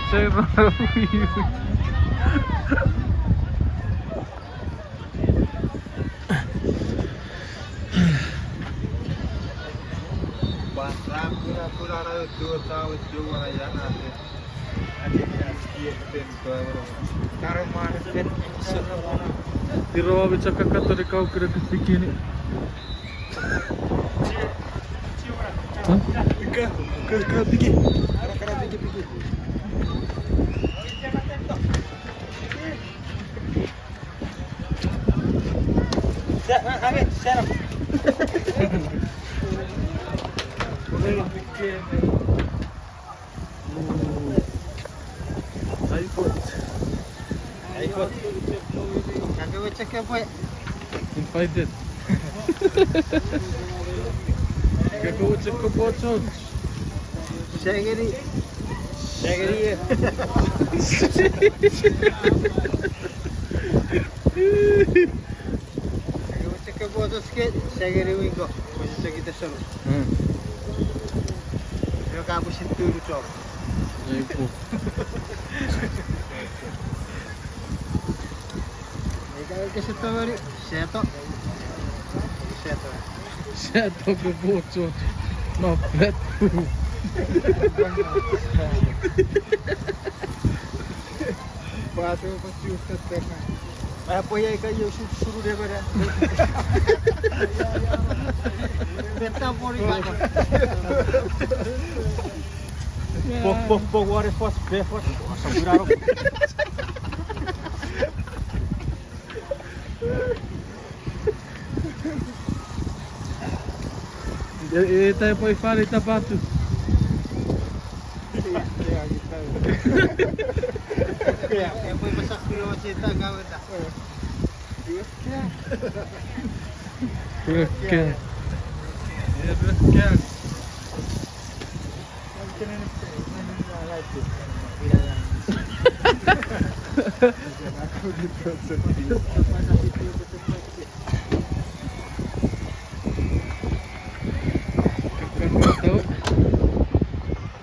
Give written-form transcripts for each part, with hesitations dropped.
Saya rawi. Pura-pura itu tahu juara yang ada. Ada yang taruh mana kan? Di rawa bicara kata di kau kira kepikir ni. Hah? Kau pikir? Kau pikir? Shut iPhone. Kagak cek apa ya? Invited. Kau cek kau bocor. Saya gini ya. Kagak cek apa sikit. Saya gini wingo. Masih kita solo. Eu acabo sentindo o choque. Aí, pô. Aí que você tá ali, certo? Certo. Certo que bocor. No preto. Quatro eu consigo ficar pé. Vai apoiar aí que eu churo de agora. Tentar morrer. Pouco agora é forte pé, forte. Nossa, viraram. Eta poi fare i tapati. Poi passare qui la città cavetta. Perché?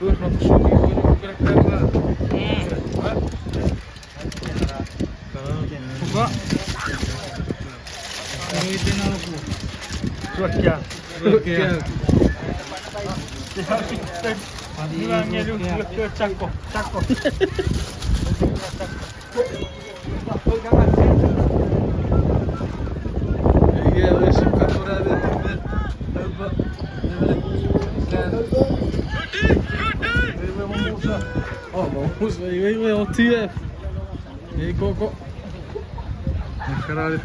Terus mau sugi kira-kira. Buka. Ini dina aku. Suakia. Suakia. Bilangnya dulu ke cangkok. Iya, wes kamera ada timer. Apa? Oh, vamos aí, o TF. E aí, Coco? Caralho.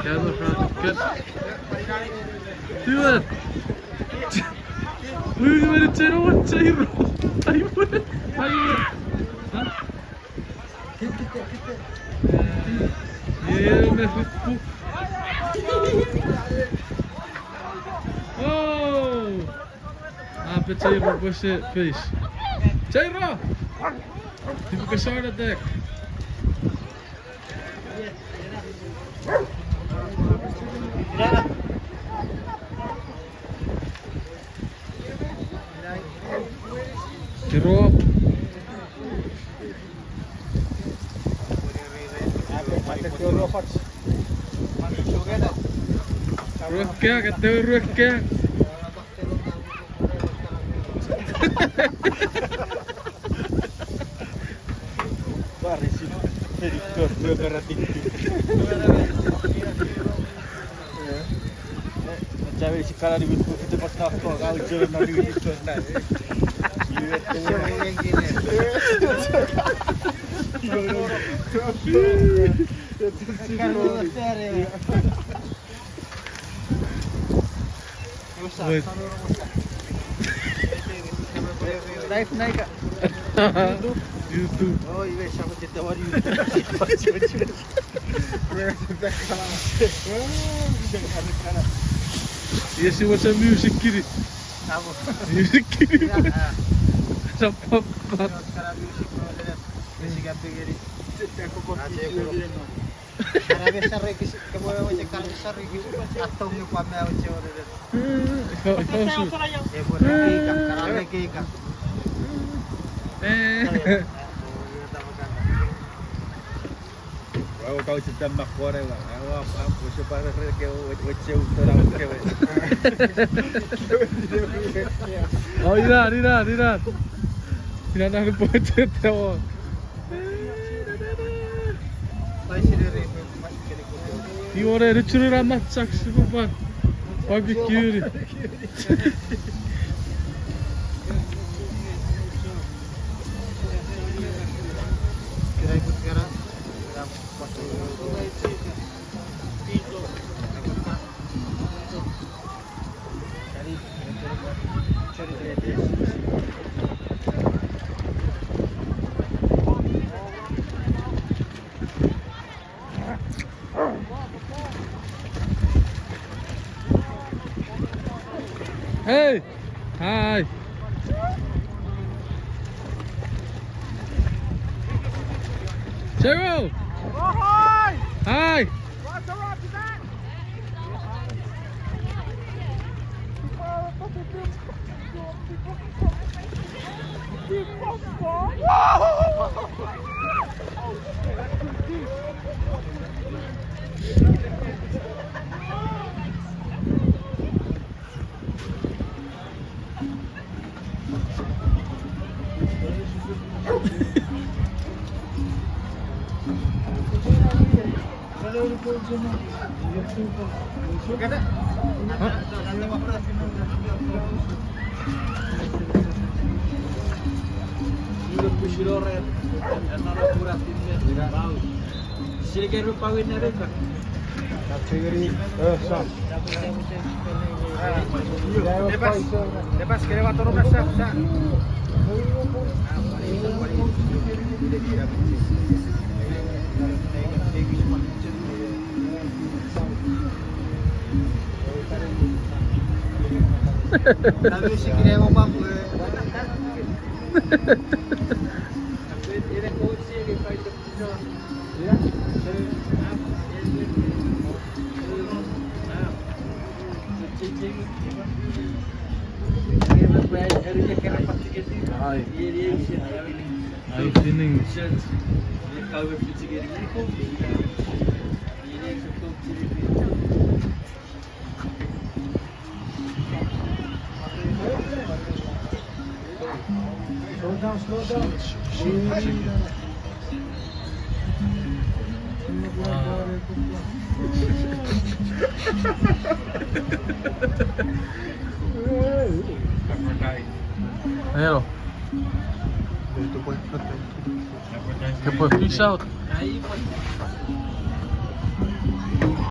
Quero ficar. Tio! Ui, tirou o tiro. Aí, E me fui. Oh! Ah, Peteiro, você fez. Jairo! Tipo que chora deck. Tirou. Ruhkea, katanya ruhkea. Varsin editör työperätikki. Cewek sekarang di buku kita pas nakal kau jalan dari itu nah. Yang gini. Live naik kak. YouTube. Oh iya sama cerita war YouTube. Iya sih macam music kiri. Apa? Music kiri. Sampai Sekarang musik ganti kiri. Aku kopi. Karena besar lagi kamu macam kalau besar lagi atau ni pamai macam orang. Kau sih. Ya boleh kan, karena lagi kan. Kau cerita mak kau ada lah. Aku siapa ada kau wajib orang kau. Oh, Iran. Iran ada budget tau. 이번에 루츠를 한 맛짝 15번 바비큐리. Kira ikut sekarang. Hey! Hi! Cheryl! Oh, hi! Hi! What's up, Roger, that? Sini kan rupa winner kan? Kategori sam. Lepas kira waktu rumah sah. Tapi si kira mau bambu. Ini coach ni fight tu. Ya. Hi. Hi, Finning. Slow down. Ayan o. Que foi fish out.